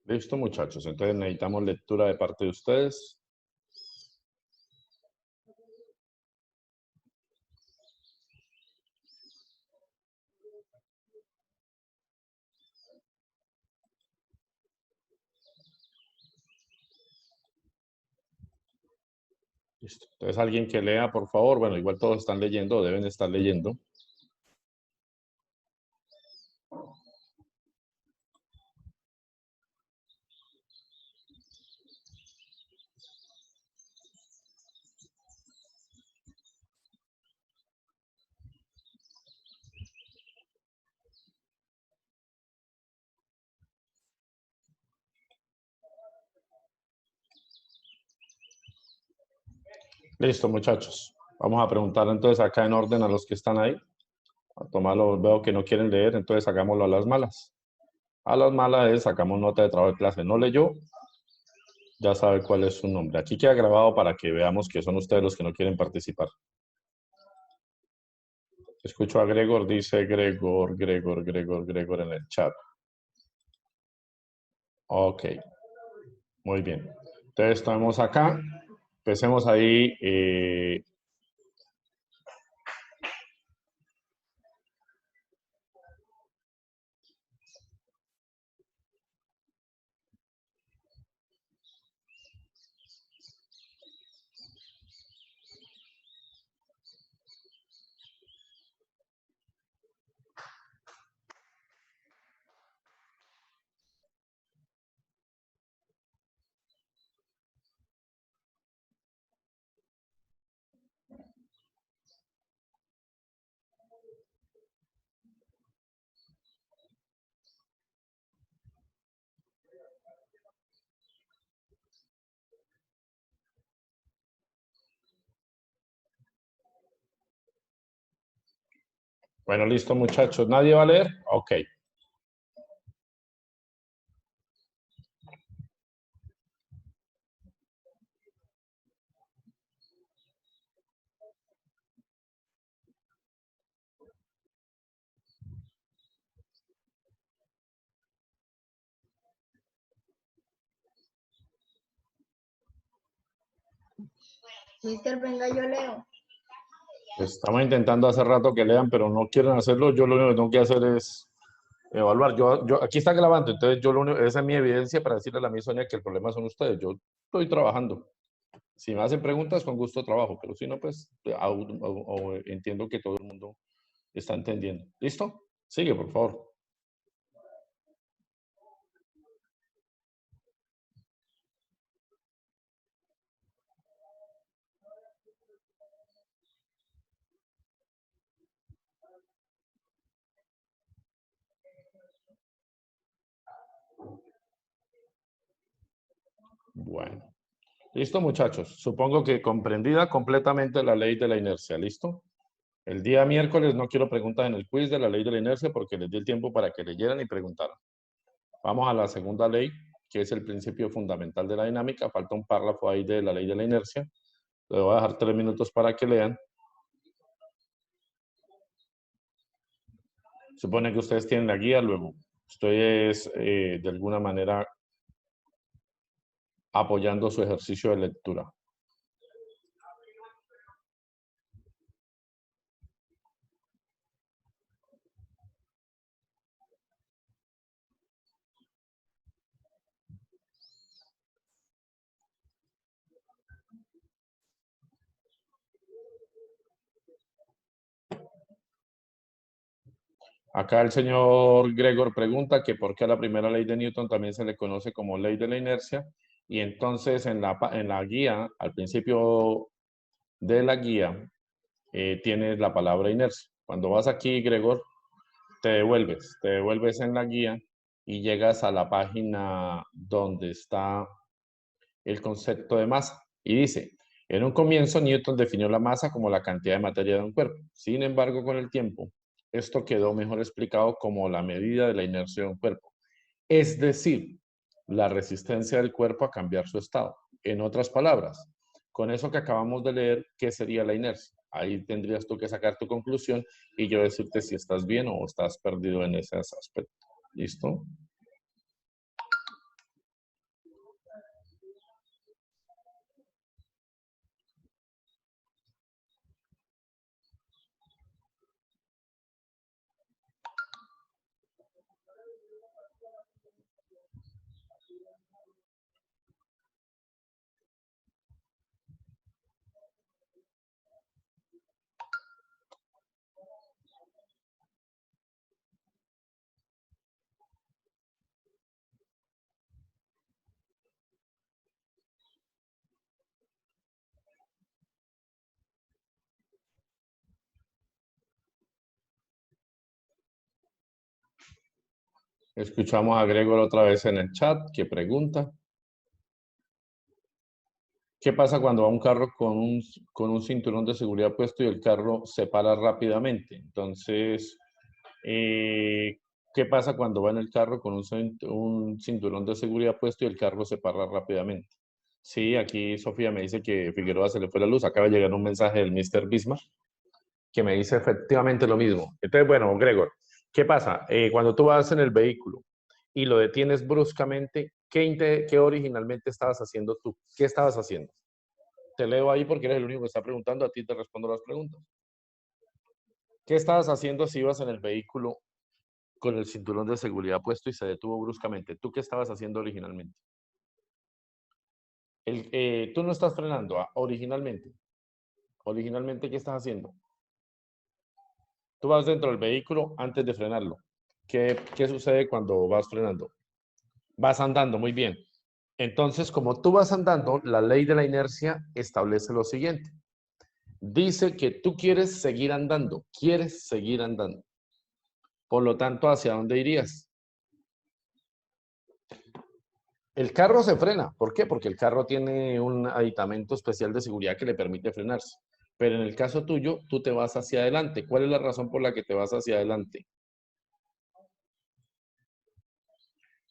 Listo, muchachos. Entonces necesitamos lectura de parte de ustedes. Listo. Entonces, alguien que lea, por favor. Bueno, igual todos están leyendo, deben estar leyendo. Listo, muchachos. Vamos a preguntar entonces acá en orden a los que están ahí. A tomarlo, veo que no quieren leer, entonces hagámoslo a las malas. A las malas es, sacamos nota de trabajo de clase. No leyó, ya sabe cuál es su nombre. Aquí queda grabado para que veamos que son ustedes los que no quieren participar. Escucho a Gregor, dice Gregor en el chat. Ok, muy bien. Entonces, estamos acá. Empecemos ahí. Bueno, listo, muchachos. ¿Nadie va a leer? Ok. Mister, venga, yo leo. Estamos intentando hace rato que lean, pero no quieren hacerlo. Yo lo único que tengo que hacer es evaluar. Aquí está grabando, entonces esa es mi evidencia para decirle a la misma Sonia que el problema son ustedes. Yo estoy trabajando. Si me hacen preguntas, con gusto trabajo, pero si no, pues entiendo que todo el mundo está entendiendo. ¿Listo? Sigue, por favor. Bueno. Listo, muchachos. Supongo que comprendida completamente la ley de la inercia. ¿Listo? El día miércoles no quiero preguntas en el quiz de la ley de la inercia porque les di el tiempo para que leyeran y preguntaran. Vamos a la segunda ley, que es el principio fundamental de la dinámica. Falta un párrafo ahí de la ley de la inercia. Les voy a dejar 3 minutos para que lean. Supone que ustedes tienen la guía, luego ustedes de alguna manera apoyando su ejercicio de lectura. Acá el señor Gregor pregunta que por qué a la primera ley de Newton también se le conoce como ley de la inercia. Y entonces en la guía, al principio de la guía, tienes la palabra inercia. Cuando vas aquí, Gregor, te devuelves en la guía y llegas a la página donde está el concepto de masa. Y dice, en un comienzo Newton definió la masa como la cantidad de materia de un cuerpo. Sin embargo, con el tiempo, esto quedó mejor explicado como la medida de la inercia de un cuerpo. Es decir, la resistencia del cuerpo a cambiar su estado. En otras palabras, con eso que acabamos de leer, ¿qué sería la inercia? Ahí tendrías tú que sacar tu conclusión y yo decirte si estás bien o estás perdido en ese aspecto. ¿Listo? Escuchamos a Gregor otra vez en el chat que pregunta. ¿Qué pasa cuando va un carro con un cinturón de seguridad puesto y el carro se para rápidamente? Entonces, ¿qué pasa cuando va en el carro con un cinturón de seguridad puesto y el carro se para rápidamente? Sí, aquí Sofía me dice que Figueroa se le fue la luz. Acaba de llegar un mensaje del Mr. Bismarck que me dice efectivamente lo mismo. Entonces, bueno, Gregor, ¿qué pasa? Cuando tú vas en el vehículo y lo detienes bruscamente, ¿qué originalmente estabas haciendo tú? ¿Qué estabas haciendo? Te leo ahí porque eres el único que está preguntando, a ti te respondo las preguntas. ¿Qué estabas haciendo si ibas en el vehículo con el cinturón de seguridad puesto y se detuvo bruscamente? ¿Tú qué estabas haciendo originalmente? Tú no estás frenando originalmente. Originalmente, ¿qué estás haciendo? Tú vas dentro del vehículo antes de frenarlo. ¿Qué sucede cuando vas frenando? Vas andando, muy bien. Entonces, como tú vas andando, la ley de la inercia establece lo siguiente. Dice que tú quieres seguir andando, quieres seguir andando. Por lo tanto, ¿hacia dónde irías? El carro se frena. ¿Por qué? Porque el carro tiene un aditamento especial de seguridad que le permite frenarse. Pero en el caso tuyo, tú te vas hacia adelante. ¿Cuál es la razón por la que te vas hacia adelante?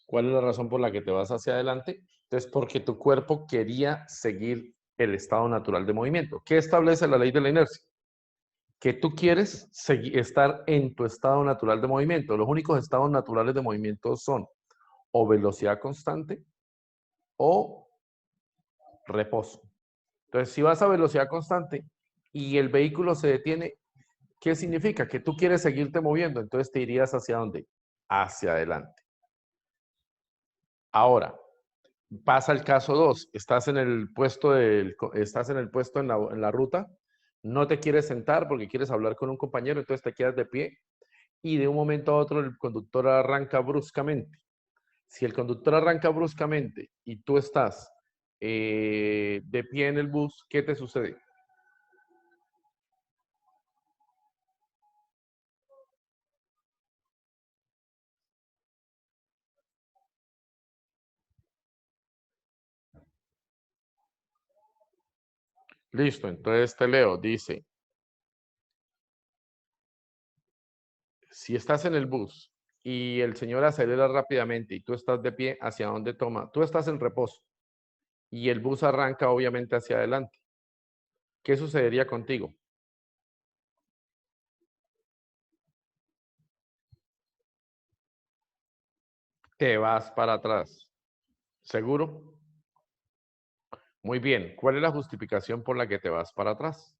¿Cuál es la razón por la que te vas hacia adelante? Entonces, porque tu cuerpo quería seguir el estado natural de movimiento. ¿Qué establece la ley de la inercia? Que tú quieres estar en tu estado natural de movimiento. Los únicos estados naturales de movimiento son o velocidad constante o reposo. Entonces, si vas a velocidad constante y el vehículo se detiene, ¿qué significa? Que tú quieres seguirte moviendo. Entonces, ¿te irías hacia dónde? Hacia adelante. Ahora, pasa el caso 2. Estás en el puesto, en la ruta. No te quieres sentar porque quieres hablar con un compañero, entonces te quedas de pie y de un momento a otro el conductor arranca bruscamente. Si el conductor arranca bruscamente y tú estás de pie en el bus, ¿qué te sucede? Listo, entonces te leo. Dice, si estás en el bus y el señor acelera rápidamente y tú estás de pie, ¿hacia dónde toma? Tú estás en reposo y el bus arranca obviamente hacia adelante. ¿Qué sucedería contigo? Te vas para atrás. ¿Seguro? Muy bien. ¿Cuál es la justificación por la que te vas para atrás?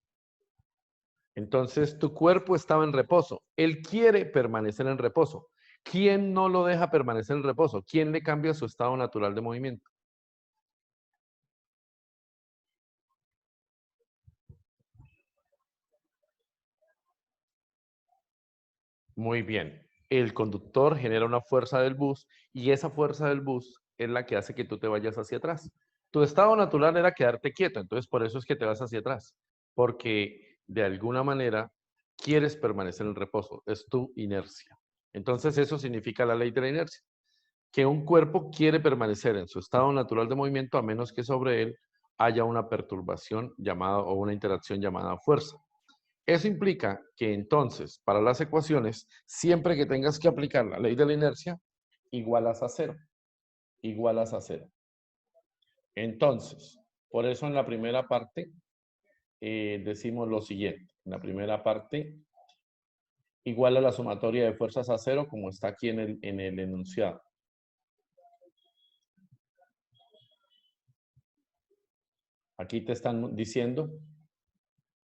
Entonces, tu cuerpo estaba en reposo. Él quiere permanecer en reposo. ¿Quién no lo deja permanecer en reposo? ¿Quién le cambia su estado natural de movimiento? Muy bien. El conductor genera una fuerza del bus y esa fuerza del bus es la que hace que tú te vayas hacia atrás. Tu estado natural era quedarte quieto, entonces por eso es que te vas hacia atrás, porque de alguna manera quieres permanecer en reposo, es tu inercia. Entonces eso significa la ley de la inercia, que un cuerpo quiere permanecer en su estado natural de movimiento a menos que sobre él haya una perturbación llamada o una interacción llamada fuerza. Eso implica que entonces, para las ecuaciones, siempre que tengas que aplicar la ley de la inercia, igualas a cero. Igualas a cero. Entonces, por eso en la primera parte decimos lo siguiente. En la primera parte igual a la sumatoria de fuerzas a cero, como está aquí en el enunciado. Aquí te están diciendo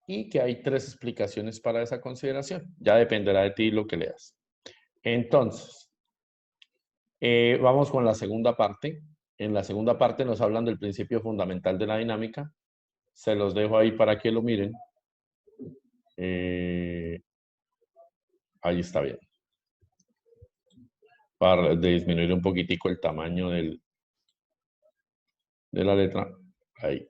y que hay 3 explicaciones para esa consideración. Ya dependerá de ti lo que leas. Entonces, vamos con la segunda parte. En la segunda parte nos hablan del principio fundamental de la dinámica. Se los dejo ahí para que lo miren. Ahí está bien. Para disminuir un poquitico el tamaño de la letra. Ahí.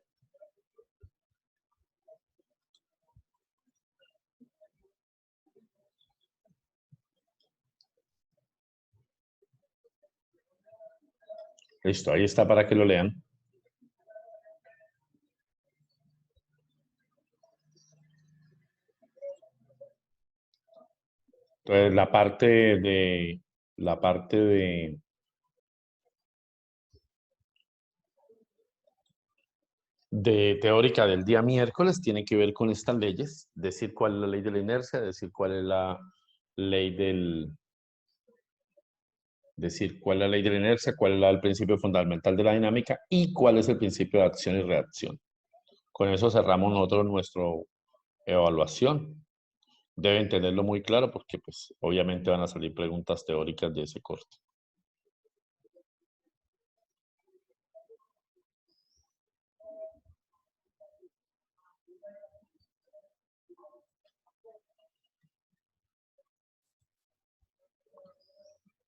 Listo, ahí está para que lo lean. Entonces, la parte de teórica del día miércoles tiene que ver con estas leyes, decir cuál es la ley de la inercia, decir cuál es la ley decir cuál es la ley de la inercia, cuál es el principio fundamental de la dinámica y cuál es el principio de acción y reacción. Con eso cerramos nosotros nuestra evaluación. Deben tenerlo muy claro porque pues obviamente van a salir preguntas teóricas de ese corte.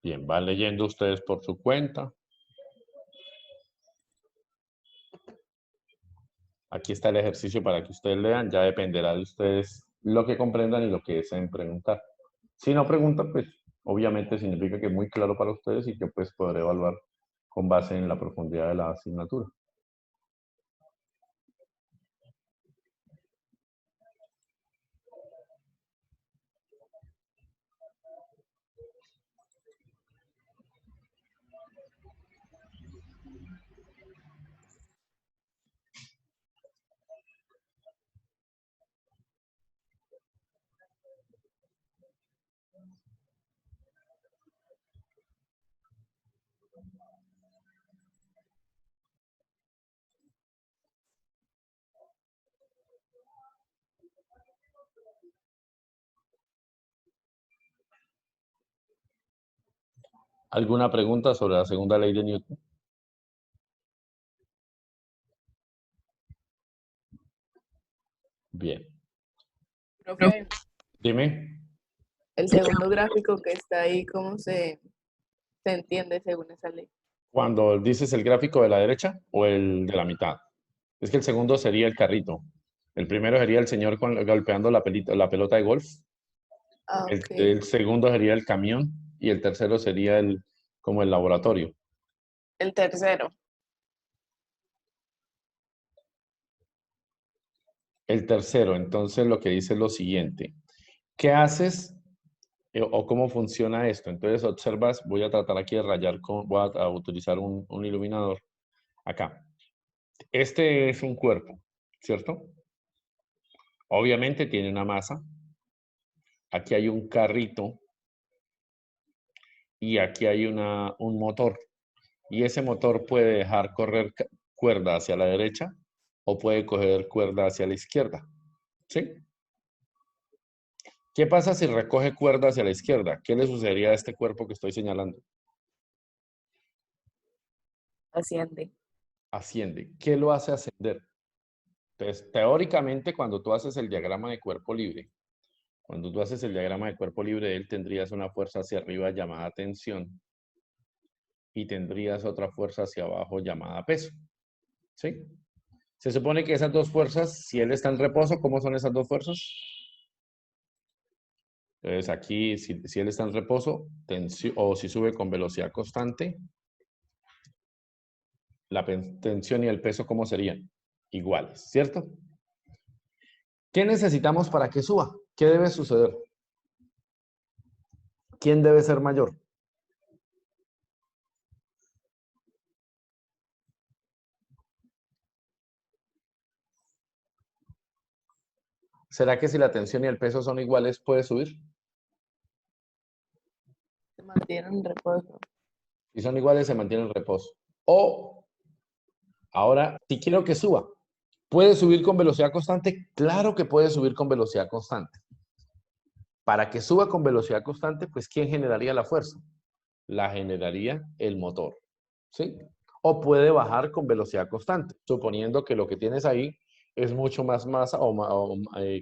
Bien, van leyendo ustedes por su cuenta. Aquí está el ejercicio para que ustedes lean. Ya dependerá de ustedes lo que comprendan y lo que deseen preguntar. Si no preguntan, pues obviamente significa que es muy claro para ustedes y que pues podré evaluar con base en la profundidad de la asignatura. ¿Alguna pregunta sobre la segunda ley de Newton? Bien. Profe, Dime, el segundo gráfico que está ahí, ¿cómo se entiende según esa ley? cuando dices el gráfico de la derecha o el de la mitad. Es que el segundo sería el carrito. El primero sería el señor golpeando la pelota de golf. Ah, ok. El segundo sería el camión y el tercero sería como el laboratorio. El tercero. El tercero, entonces lo que dice es lo siguiente. ¿Qué haces o cómo funciona esto? Entonces observas, voy a tratar aquí de rayar voy a utilizar un iluminador acá. Este es un cuerpo, ¿cierto? Obviamente tiene una masa. Aquí hay un carrito y aquí hay un motor. Y ese motor puede dejar correr cuerda hacia la derecha o puede coger cuerda hacia la izquierda. ¿Sí? ¿Qué pasa si recoge cuerda hacia la izquierda? ¿Qué le sucedería a este cuerpo que estoy señalando? Asciende. Asciende. ¿Qué lo hace ascender? Entonces, teóricamente, cuando tú haces el diagrama de cuerpo libre, cuando tú haces el diagrama de cuerpo libre, él tendrías una fuerza hacia arriba llamada tensión y tendrías otra fuerza hacia abajo llamada peso. ¿Sí? Se supone que esas dos fuerzas, si él está en reposo, ¿cómo son esas dos fuerzas? Entonces aquí, si él está en reposo, o si sube con velocidad constante, la tensión y el peso, ¿cómo serían? Iguales, ¿cierto? ¿Qué necesitamos para que suba? ¿Qué debe suceder? ¿Quién debe ser mayor? ¿Será que si la tensión y el peso son iguales, puede subir? mantiene en reposo. Si son iguales, se mantiene en reposo. O, ahora, si quiero que suba, ¿puede subir con velocidad constante? Claro que puede subir con velocidad constante. Para que suba con velocidad constante, pues, ¿quién generaría la fuerza? La generaría el motor, ¿sí? O puede bajar con velocidad constante, suponiendo que lo que tienes ahí es mucho más masa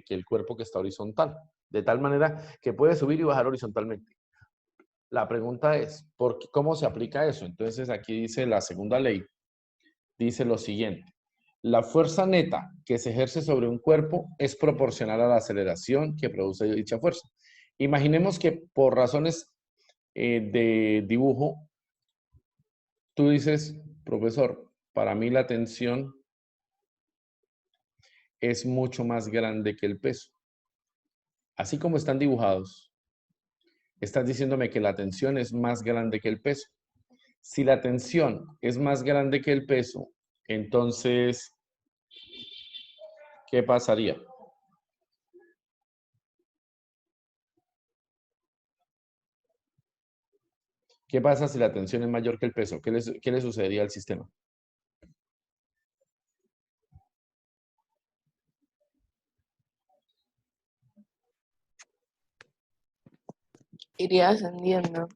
que el cuerpo que está horizontal. De tal manera que puede subir y bajar horizontalmente. La pregunta es, ¿cómo se aplica eso? Entonces aquí dice la segunda ley, dice lo siguiente. La fuerza neta que se ejerce sobre un cuerpo es proporcional a la aceleración que produce dicha fuerza. Imaginemos que por razones de dibujo, tú dices, profesor, para mí la tensión es mucho más grande que el peso. Así como están dibujados, estás diciéndome que la tensión es más grande que el peso. Si la tensión es más grande que el peso, entonces, ¿qué pasaría? ¿Qué pasa si la tensión es mayor que el peso? ¿Qué le sucedería al sistema? Iría ascendiendo.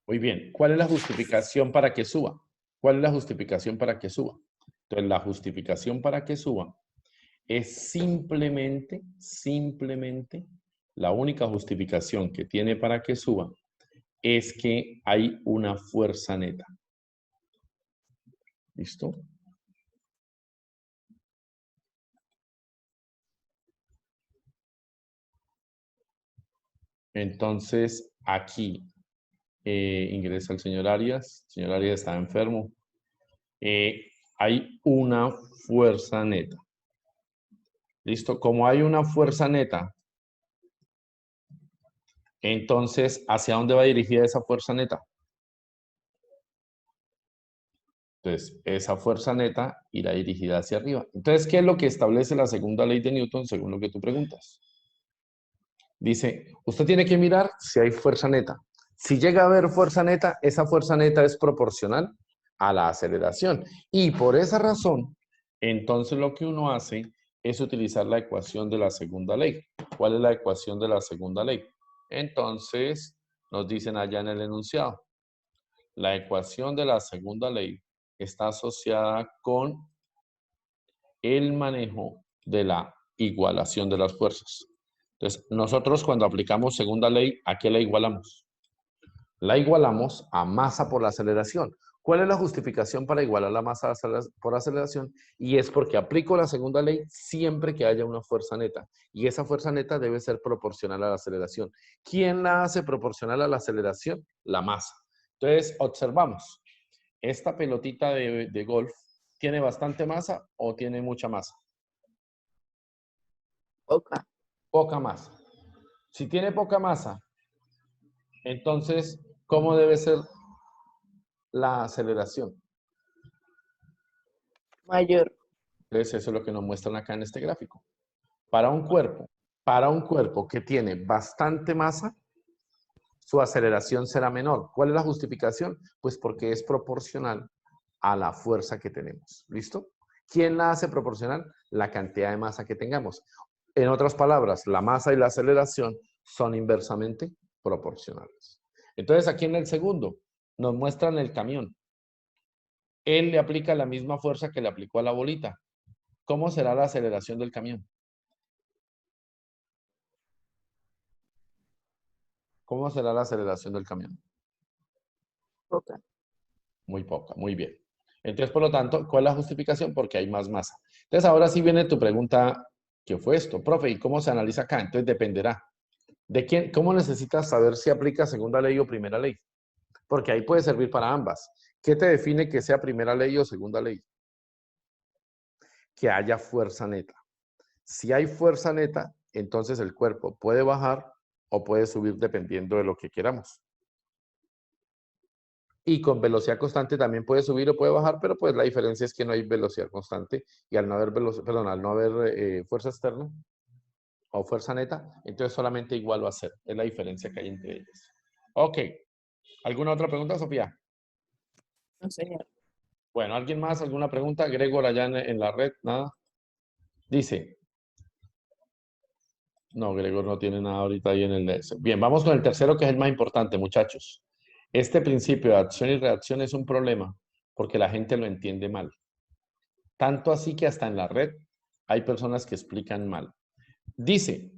Muy bien. ¿Cuál es la justificación para que suba? ¿Cuál es la justificación para que suba? Entonces, la justificación para que suba es simplemente, la única justificación que tiene para que suba es que hay una fuerza neta. ¿Listo? Entonces, aquí ingresa el señor Arias. El señor Arias está enfermo. Hay una fuerza neta. ¿Listo? Como hay una fuerza neta, entonces, ¿hacia dónde va dirigida esa fuerza neta? Entonces, esa fuerza neta irá dirigida hacia arriba. Entonces, ¿qué es lo que establece la segunda ley de Newton según lo que tú preguntas? Dice, usted tiene que mirar si hay fuerza neta. Si llega a haber fuerza neta, esa fuerza neta es proporcional a la aceleración. Y por esa razón, entonces lo que uno hace es utilizar la ecuación de la segunda ley. ¿Cuál es la ecuación de la segunda ley? Entonces, nos dicen allá en el enunciado. La ecuación de la segunda ley está asociada con el manejo de la igualación de las fuerzas. Entonces, nosotros cuando aplicamos segunda ley, ¿a qué la igualamos? La igualamos a masa por la aceleración. ¿Cuál es la justificación para igualar la masa por aceleración? Y es porque aplico la segunda ley siempre que haya una fuerza neta. Y esa fuerza neta debe ser proporcional a la aceleración. ¿Quién la hace proporcional a la aceleración? La masa. Entonces, observamos. ¿Esta pelotita de golf tiene bastante masa o tiene mucha masa? Poca. Poca masa. Si tiene poca masa, entonces, ¿cómo debe ser la aceleración? Mayor. Entonces, eso es lo que nos muestran acá en este gráfico. Para un cuerpo que tiene bastante masa, su aceleración será menor. ¿Cuál es la justificación? Pues porque es proporcional a la fuerza que tenemos. ¿Listo? ¿Quién la hace proporcional? La cantidad de masa que tengamos. En otras palabras, la masa y la aceleración son inversamente proporcionales. Entonces, aquí en el segundo, nos muestran el camión. Él le aplica la misma fuerza que le aplicó a la bolita. ¿Cómo será la aceleración del camión? ¿Cómo será la aceleración del camión? Poca. Muy poca, muy bien. Entonces, por lo tanto, ¿cuál es la justificación? Porque hay más masa. Entonces, ahora sí viene tu pregunta, ¿qué fue esto? Profe, ¿y cómo se analiza acá? Entonces, dependerá. ¿De quién? ¿Cómo necesitas saber si aplica segunda ley o primera ley? Porque ahí puede servir para ambas. ¿Qué te define que sea primera ley o segunda ley? Que haya fuerza neta. Si hay fuerza neta, entonces el cuerpo puede bajar o puede subir dependiendo de lo que queramos. Y con velocidad constante también puede subir o puede bajar, pero pues la diferencia es que no hay velocidad constante y al no haber, al no haber fuerza externa o fuerza neta, entonces solamente igual va a ser. Es la diferencia que hay entre ellas. Ok. ¿Alguna otra pregunta, Sofía? No, señor. Bueno, ¿alguien más? ¿Alguna pregunta? Gregor allá en la red, nada. Dice. No, Gregor no tiene nada ahorita ahí en el DS. Bien, vamos con el tercero, que es el más importante, muchachos. Este principio de acción y reacción es un problema porque la gente lo entiende mal. Tanto así que hasta en la red hay personas que explican mal. Dice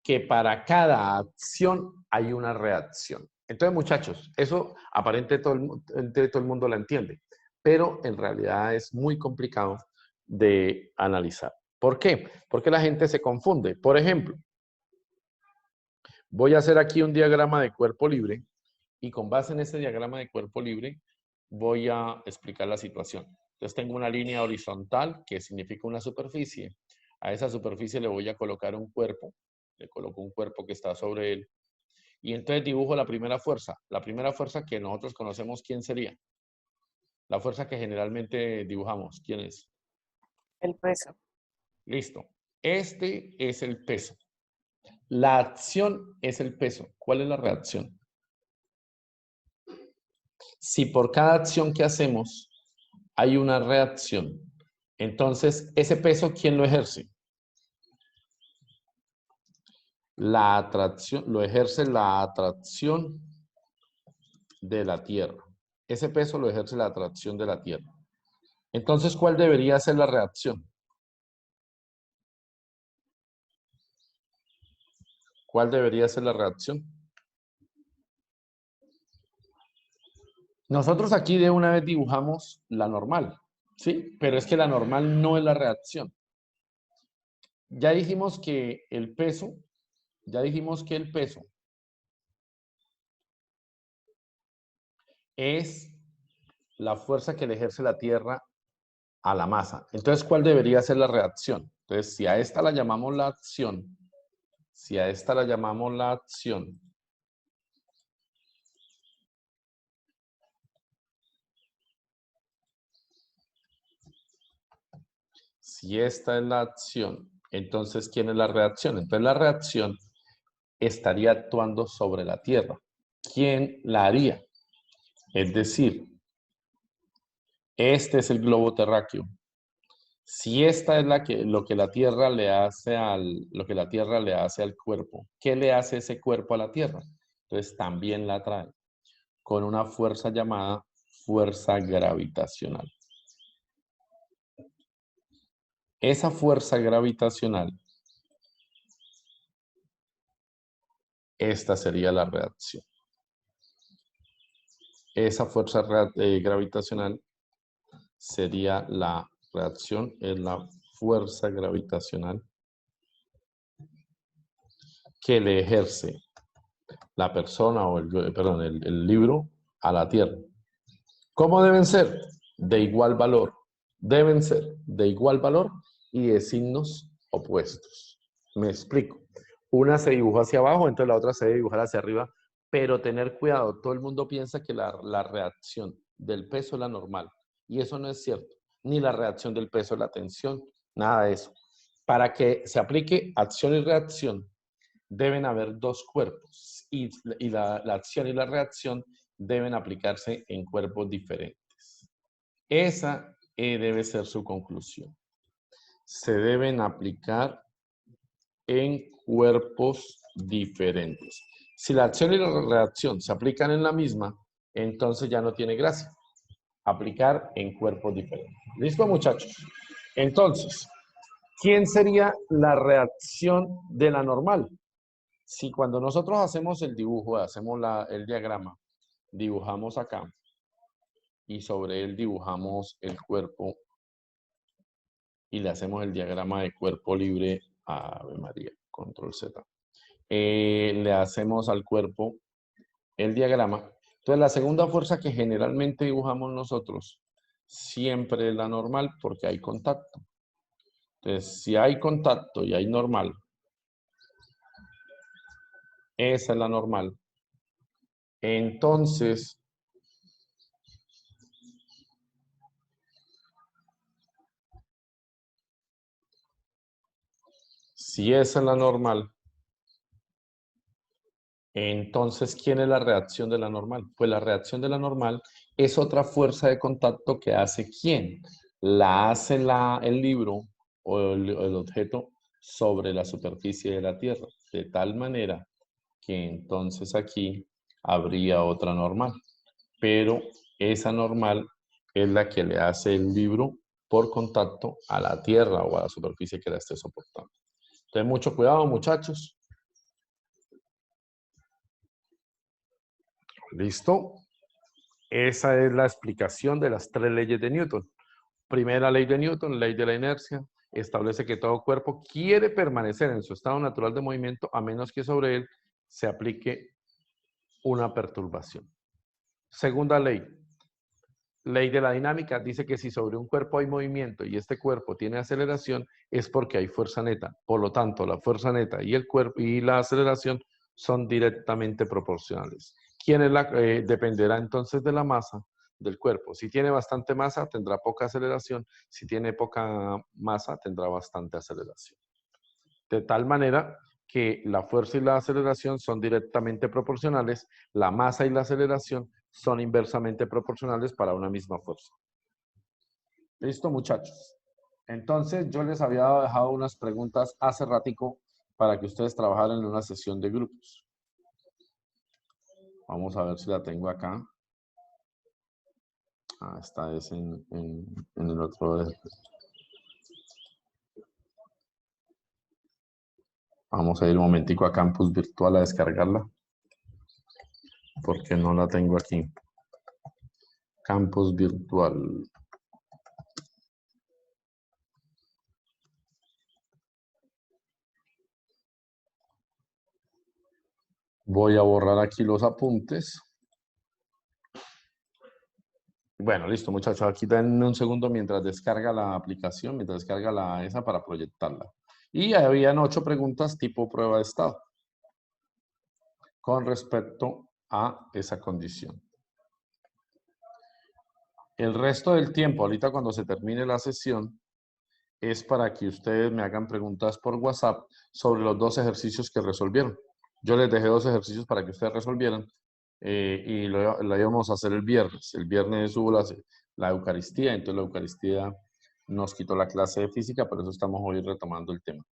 que para cada acción hay una reacción. Entonces, muchachos, eso aparentemente todo el mundo la entiende, pero en realidad es muy complicado de analizar. ¿Por qué? Porque la gente se confunde. Por ejemplo, voy a hacer aquí un diagrama de cuerpo libre y con base en ese diagrama de cuerpo libre voy a explicar la situación. Entonces tengo una línea horizontal que significa una superficie. A esa superficie le voy a colocar un cuerpo. Le coloco un cuerpo que está sobre él. Y entonces dibujo la primera fuerza. La primera fuerza que nosotros conocemos, ¿quién sería? La fuerza que generalmente dibujamos, ¿quién es? El peso. Listo. Este es el peso. La acción es el peso. ¿Cuál es la reacción? Si por cada acción que hacemos hay una reacción, entonces ese peso, ¿quién lo ejerce? La atracción, lo ejerce la atracción de la Tierra. Ese peso lo ejerce la atracción de la Tierra. Entonces, ¿cuál debería ser la reacción? ¿Cuál debería ser la reacción? Nosotros aquí de una vez dibujamos la normal, ¿sí? Pero es que la normal no es la reacción. Ya dijimos que el peso, es la fuerza que le ejerce la Tierra a la masa. Entonces, ¿cuál debería ser la reacción? Entonces, si a esta la llamamos la acción, si a esta la llamamos la acción, si esta es la acción, entonces, ¿quién es la reacción? Entonces, la reacción estaría actuando sobre la Tierra. ¿Quién la haría? Es decir, este es el globo terráqueo. Si esta es lo que la Tierra le hace al cuerpo, ¿qué le hace ese cuerpo a la Tierra? Entonces también la atrae con una fuerza llamada fuerza gravitacional. Esa fuerza gravitacional, esta sería la reacción. Esa fuerza gravitacional sería la reacción, es la fuerza gravitacional que le ejerce la persona o el libro a la Tierra. ¿Cómo deben ser? De igual valor. Deben ser de igual valor y de signos opuestos. Me explico. Una se dibuja hacia abajo, entonces la otra se debe dibujar hacia arriba, pero tener cuidado. Todo el mundo piensa que la reacción del peso es la normal y eso no es cierto. Ni la reacción del peso es la tensión, nada de eso. Para que se aplique acción y reacción, deben haber dos cuerpos y la acción y la reacción deben aplicarse en cuerpos diferentes. Esa debe ser su conclusión. Se deben aplicar en cuerpos diferentes. Si la acción y la reacción se aplican en la misma, entonces ya no tiene gracia. Aplicar en cuerpos diferentes. ¿Listo, muchachos? Entonces, ¿quién sería la reacción de la normal? Si cuando nosotros hacemos el dibujo, hacemos el diagrama, dibujamos acá y sobre él dibujamos el cuerpo y le hacemos el diagrama de cuerpo libre a Ave María, control Z. Le hacemos al cuerpo el diagrama. Entonces, la segunda fuerza que generalmente dibujamos nosotros siempre es la normal porque hay contacto. Entonces, si hay contacto y hay normal, esa es la normal. Entonces, si esa es la normal, Entonces, ¿quién es la reacción de la normal? Pues la reacción de la normal es otra fuerza de contacto que hace ¿quién? La hace el libro o el objeto sobre la superficie de la Tierra, de tal manera que entonces aquí habría otra normal, pero esa normal es la que le hace el libro por contacto a la Tierra o a la superficie que la esté soportando. Entonces, mucho cuidado, muchachos. ¿Listo? Esa es la explicación de las 3 leyes de Newton. Primera ley de Newton, ley de la inercia, establece que todo cuerpo quiere permanecer en su estado natural de movimiento a menos que sobre él se aplique una perturbación. Segunda ley, ley de la dinámica, dice que si sobre un cuerpo hay movimiento y este cuerpo tiene aceleración, es porque hay fuerza neta. Por lo tanto, la fuerza neta y el cuerpo y la aceleración son directamente proporcionales. Dependerá entonces de la masa del cuerpo. Si tiene bastante masa, tendrá poca aceleración. Si tiene poca masa, tendrá bastante aceleración. De tal manera que la fuerza y la aceleración son directamente proporcionales, la masa y la aceleración son inversamente proporcionales para una misma fuerza. ¿Listo, muchachos? Entonces, yo les había dejado unas preguntas hace ratico para que ustedes trabajaran en una sesión de grupos. Vamos a ver si la tengo acá. Ah, esta es en el otro. Vamos a ir un momentico a Campus Virtual a descargarla. Porque no la tengo aquí. Campus Virtual. Voy a borrar aquí los apuntes. Bueno, listo, muchachos. Aquí denme un segundo mientras descarga la aplicación, mientras descarga esa para proyectarla. Y habían 8 preguntas tipo prueba de estado con respecto a esa condición. El resto del tiempo, ahorita cuando se termine la sesión, es para que ustedes me hagan preguntas por WhatsApp sobre los 2 ejercicios que resolvieron. Yo les dejé 2 ejercicios para que ustedes resolvieran y lo íbamos a hacer el viernes. El viernes hubo la Eucaristía, entonces la Eucaristía nos quitó la clase de física, por eso estamos hoy retomando el tema.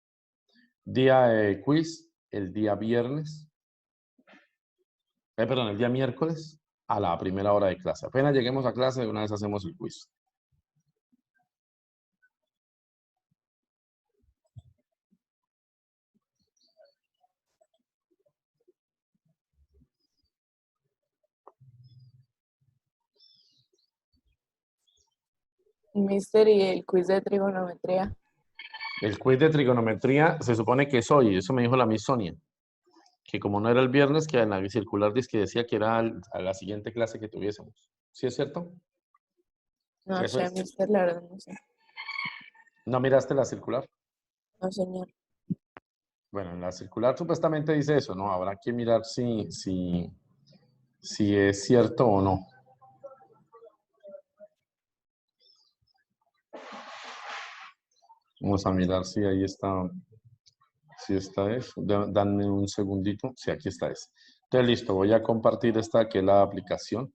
Día de quiz, el día viernes, el día miércoles a la primera hora de clase. Apenas lleguemos a clase, de una vez hacemos el quiz. Mister, y el quiz de trigonometría. El quiz de trigonometría se supone que es hoy, eso me dijo la Miss Sonia. Que como no era el viernes, que en la circular dice que decía que era a la siguiente clase que tuviésemos. ¿Sí es cierto? No Eso sé, es. mister, la verdad no sé. ¿No miraste la circular? No, señor. Bueno, en la circular supuestamente dice eso, ¿no? Habrá que mirar si es cierto o no. Vamos a mirar si ahí está. Si esta es. Dame un segundito. Sí, aquí está esa. Entonces, listo. Voy a compartir esta que es la aplicación.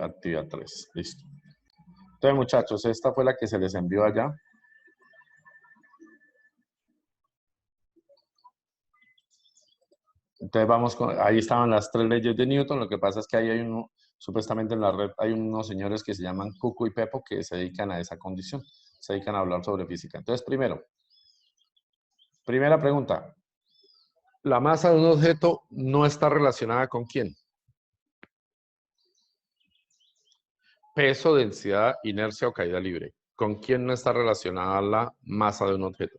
Actividad 3. Listo. Entonces, muchachos, esta fue la que se les envió allá. Entonces ahí estaban las 3 leyes de Newton. Lo que pasa es que ahí hay supuestamente en la red hay unos señores que se llaman Cuco y Pepo que se dedican a esa condición. Se dedican a hablar sobre física. Entonces, primera pregunta. ¿La masa de un objeto no está relacionada con quién? Peso, densidad, inercia o caída libre. ¿Con quién no está relacionada la masa de un objeto?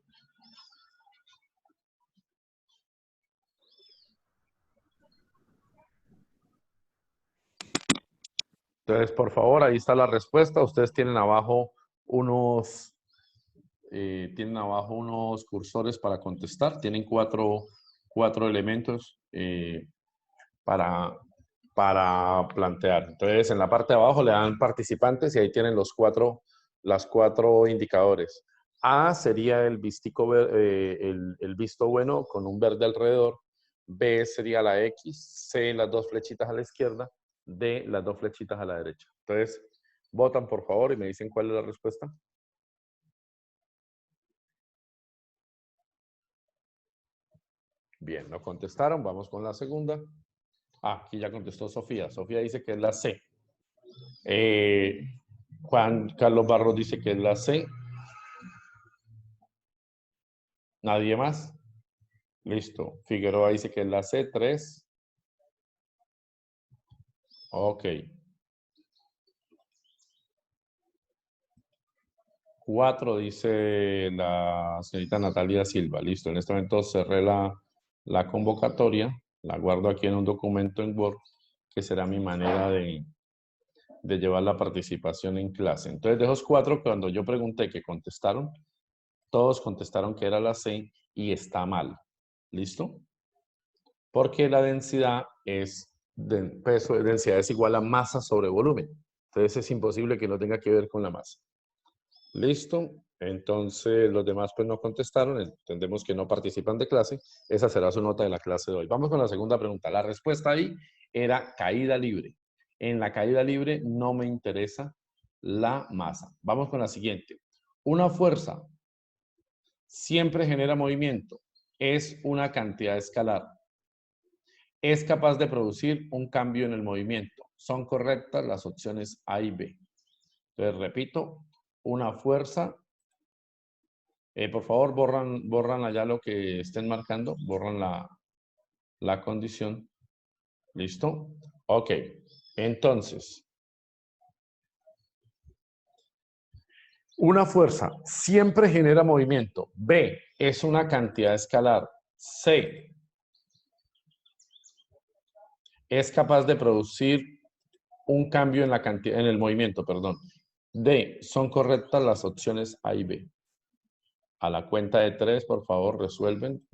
Entonces, por favor, ahí está la respuesta. Ustedes tienen abajo unos cursores para contestar. Tienen cuatro elementos para plantear. Entonces, en la parte de abajo le dan participantes y ahí tienen las 4 indicadores. A sería el visto bueno con un verde alrededor. B sería la X, C las 2 flechitas a la izquierda, D las 2 flechitas a la derecha. Entonces, votan por favor y me dicen cuál es la respuesta. Bien, no contestaron. Vamos con la segunda. Ah, aquí ya contestó Sofía. Sofía dice que es la C. Juan Carlos Barros dice que es la C. ¿Nadie más? Listo. Figueroa dice que es la C. 3. Ok. 4 dice la señorita Natalia Silva. Listo. En este momento cerré la convocatoria. La guardo aquí en un documento en Word, que será mi manera de llevar la participación en clase. Entonces, de esos 4, cuando yo pregunté que contestaron, todos contestaron que era la C y está mal. ¿Listo? Porque la densidad es densidad es igual a masa sobre volumen. Entonces es imposible que no tenga que ver con la masa. ¿Listo? Entonces los demás pues no contestaron, entendemos que no participan de clase. Esa será su nota de la clase de hoy. Vamos con la segunda pregunta. La respuesta ahí era caída libre. En la caída libre no me interesa la masa. Vamos con la siguiente. Una fuerza siempre genera movimiento. Es una cantidad escalar. Es capaz de producir un cambio en el movimiento. Son correctas las opciones A y B. Entonces, repito, una fuerza. Por favor, borran allá lo que estén marcando. Borran la condición. ¿Listo? Ok. Entonces, una fuerza siempre genera movimiento. B es una cantidad escalar. C es capaz de producir un cambio en el movimiento, perdón. D, son correctas las opciones A y B. A la cuenta de 3, por favor, resuelven.